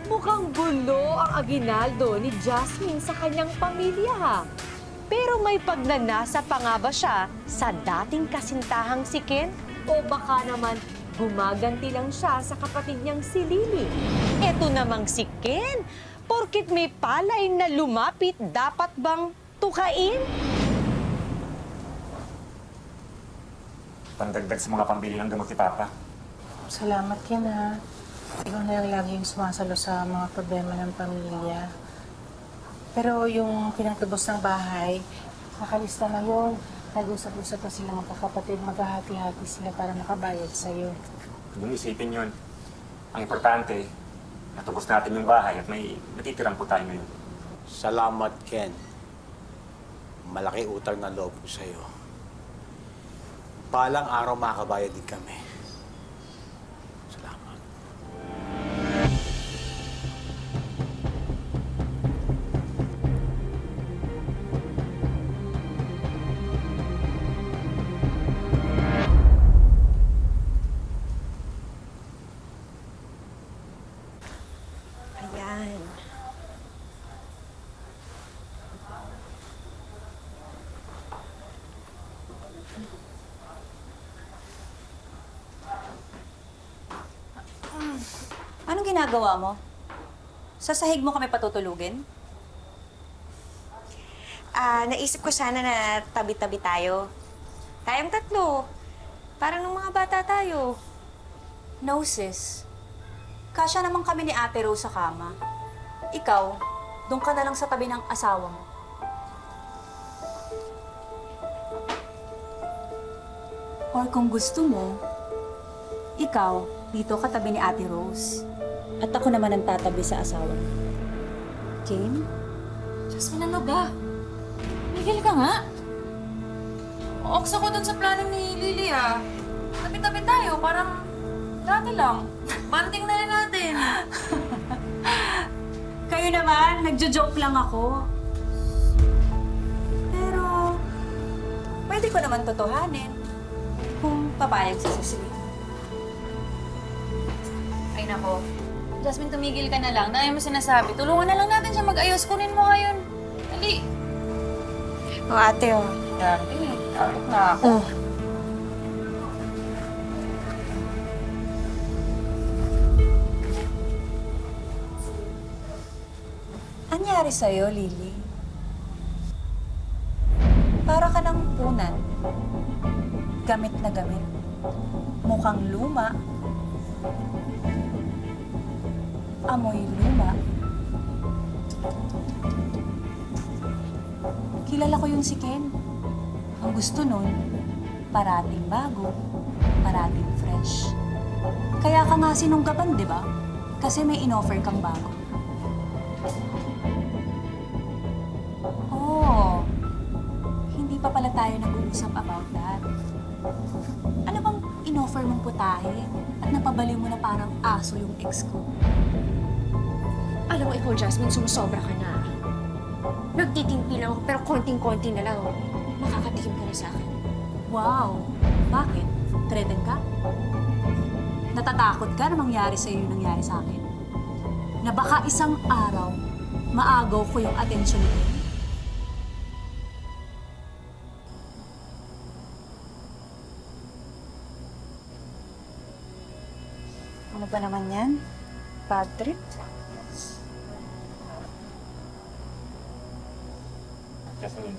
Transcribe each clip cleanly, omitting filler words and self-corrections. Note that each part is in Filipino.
Mukhang gulo ang aginaldo ni Jasmine sa kanyang pamilya ha. Pero may pagnanasa pa nga ba siya sa dating kasintahang si Ken? O baka naman gumaganti lang siya sa kapatid niyang si Lily? Eto namang si Ken, porkit may palay na lumapit, dapat bang tukain? Pandagdag sa mga pambili ng gamot ni Papa. Salamat, Ken, ha. Ikaw na lang lagi yung sumasalo sa mga problema ng pamilya. Pero yung pinatubos ng bahay, nakalista na yun. Nag-usap-usap na sila magkakapatid, maghahati-hati sila para makabayad sa'yo. Huwag mong isipin yun. Ang importante, natubos natin yung bahay at may natitirang po tayo ngayon. Salamat, Ken. Malaki utang na loob ko sa'yo. Balang araw makakabayad din kami. Salamat. Ayan. Anong ginagawa mo? Sa sahig mo kami patutulugin? Naisip ko sana na tabi-tabi tayo. Tayong tatlo. Parang ng mga bata tayo. No, sis. Kasya naman kami ni Ate Rose sa kama. Ikaw, doon ka na lang sa tabi ng asawa mo. Or kung gusto mo, ikaw, dito ka tabi ni Ate Rose. At ako naman ang tatabi sa asawa mo. Jane? Jasmine, ano ba? Miguel ka nga. Oks ako dun sa plano ni Lily, ah. Tabi-tabi tayo, parang dati lang. Banding na rin natin. Kayo naman, nagjo-joke lang ako. Pero, pwede ko naman totohanin kung papayag si Cecily. Ay nako. Jasmine, tumigil ka na lang. Dahil mo sinasabi, tulungan na lang natin siya mag-ayos. Kunin mo ngayon. Dali. O ate, o. Dali. Takot na ako. Anyari sa'yo, Lily? Para ka ng punan. Gamit na gamit. Mukhang luma. Amoy luma. Kilala ko yung si Ken. Ang gusto nun, parating bago, parating fresh. Kaya ka nga sinunggaban, di ba? Kasi may in-offer kang bago. Oh, hindi pa pala tayo nag-uusap about that. Ano bang in-offer mong putahe at napabaliw mo na parang aso yung ex ko? Alam mo, ikaw, Jasmine, sumusobra ka na. Nagtitimpi lang ako, pero konting-konti na lang. Makakatikim ka na sa akin. Wow! Bakit? Threaten ka? Natatakot ka na mangyari sa'yo yung nangyari sa akin? Na baka isang araw, maagaw ko yung atensyon mo? Ano ba naman yan? Bad trip? Jasmine,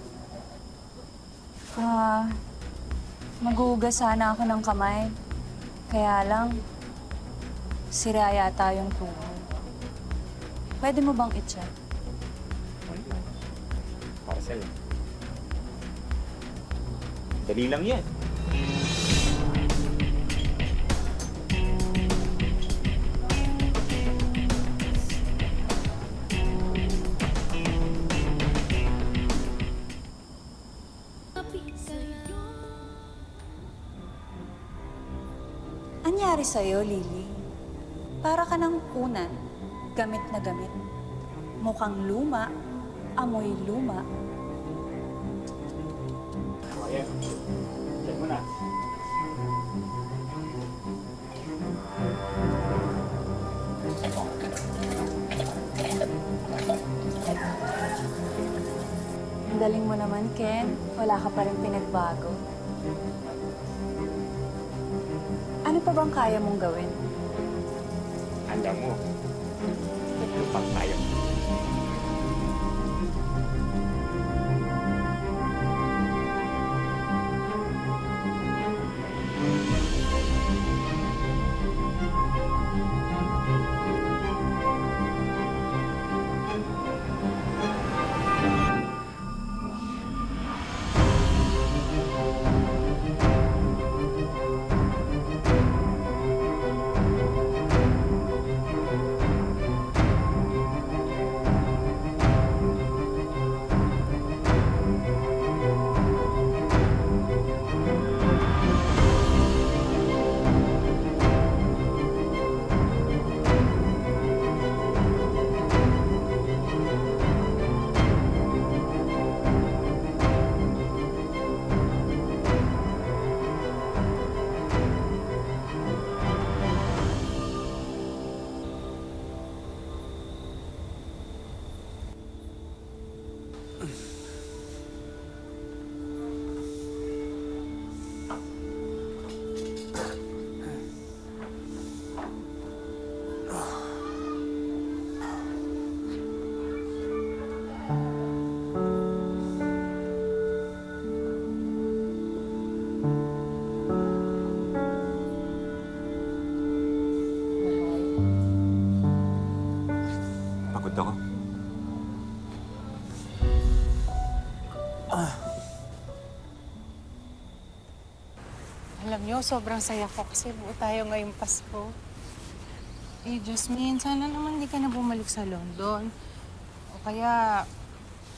Maghuhugas sana ako ng kamay. Kaya lang, sira yata yung tubo. Pwede mo bang i-check? para sa'yo. Dali lang yan. Anyari sa'yo, Lily? Para ka ng punan, gamit na gamit. Mukhang luma, amoy luma. Ayan. Check mo na. Check mo. galing mo naman, Ken. Wala ka pa rin pinagbago. Ano pa bang kaya mong gawin? Alam mo, ito pang kaya mo. Pagod ako. Alam niyo, sobrang saya ko kasi buo tayo ngayong Pasko. Eh, Jasmine, sana naman di ka na bumalik sa London. O kaya,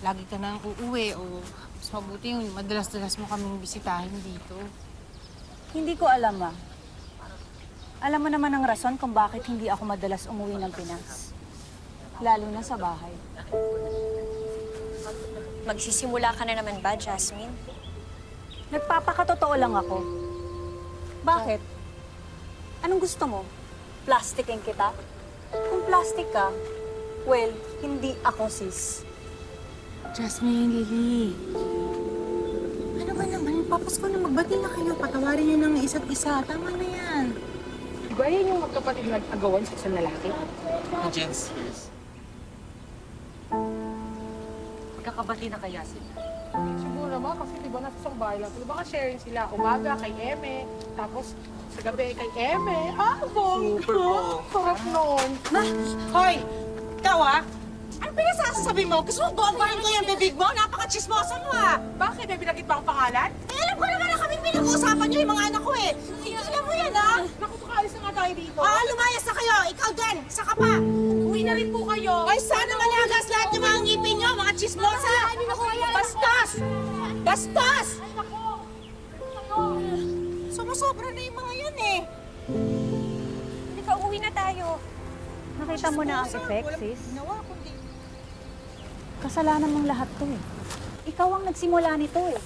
lagi ka nang uuwi o mas mabuti yung madalas-dalas mo kaming bisitahin dito. Hindi ko alam, Ma. Alam mo naman ang rason kung bakit hindi ako madalas umuwi ng Pinas. Lalo na sa bahay. Magsisimula ka na naman ba, Jasmine? Nagpapakatotoo lang ako. Bakit? Anong gusto mo? Plastikin kita? Kung plastic ka, well, hindi ako, sis. Jasmine, Lily. Ano ba naman? Papasko na magbati na kayo. Patawarin niyo ng isa't isa. Tama na yan. Ba yan yung magkapatid nag-agawan sa isang lalaki? Jens, yes. Magkakabati na kaya sila? Siguro naman kasi diba nasa isang bahay lang. Diba ka-sharing sila umaga kay Eme, tapos sa gabi kay Eme. Ah, bong! Super bong! Sarap nun! Hoy! Ikaw ano pinasasabi mo? Gusto mo bombahin ko yung bibig mo? Napaka-chismosa mo Bakit? May binagit ba ang pangalan? Eh, alam ko naman na kami pinag-uusapan niyo yung mga anak ko eh. Alam mo yan Naku, pakaalis na nga tayo dito. lumayas na kayo. Ikaw din. Saka pa. Uwi na rin po kayo. Ay, sana malagas lahat yung mga ngipin niyo, mga chismosa. Bastos! Bastos! Sumusobra na yung mga yan eh. Halika, uwi na tayo. Nakita mo na ang effect, Walang sis? ginawa kundi Kasalanan mong lahat to eh. Ikaw ang nagsimula nito eh.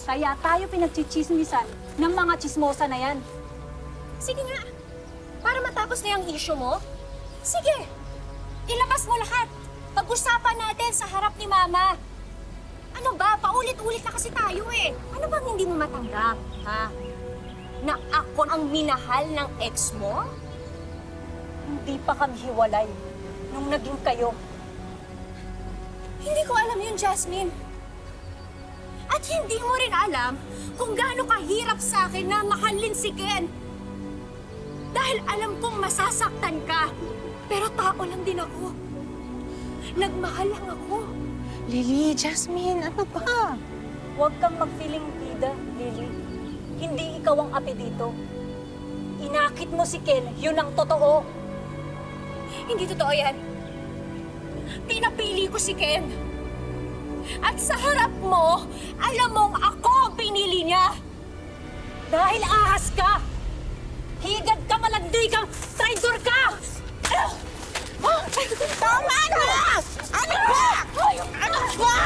Kaya tayo pinagchichismisan ng mga chismosa na yan. Sige nga. Para matapos na yung issue mo, sige. Ilabas mo lahat. Pag-usapan natin sa harap ni Mama. Ano ba? Paulit-ulit na kasi tayo eh. Ano bang hindi mo matanggap, ha? Na ako ang minahal ng ex mo? Hindi pa kami hiwalay nung naging kayo. Hindi ko alam yun, Jasmine. At hindi mo rin alam kung gaano kahirap sa akin na mahalin si Ken. Dahil alam kong masasaktan ka. Pero tao lang din ako. Nagmahal lang ako. Lily, Jasmine, ano ba? Huwag kang mag-feeling bida, Lily. Hindi ikaw ang api dito. Inakit mo si Ken, yun ang totoo. Hindi totoo yan. Pinapili ko si Ken. At sa harap mo, alam mong ako ang pinili niya. Dahil ahas ka! Higad ka, malagdi kang traitor ka! Tama na! Ano ba? Ano ba?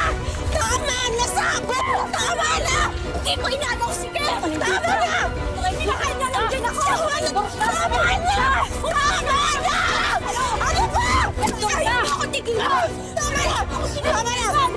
Tama na sabi! Tama na! Hindi ko inagaw si Ken! Tama na! Minahal na lang din ako! Tama na! Tama na! Tama na! Ano ba? Hindi ako tigilan! Tama na! Tama na!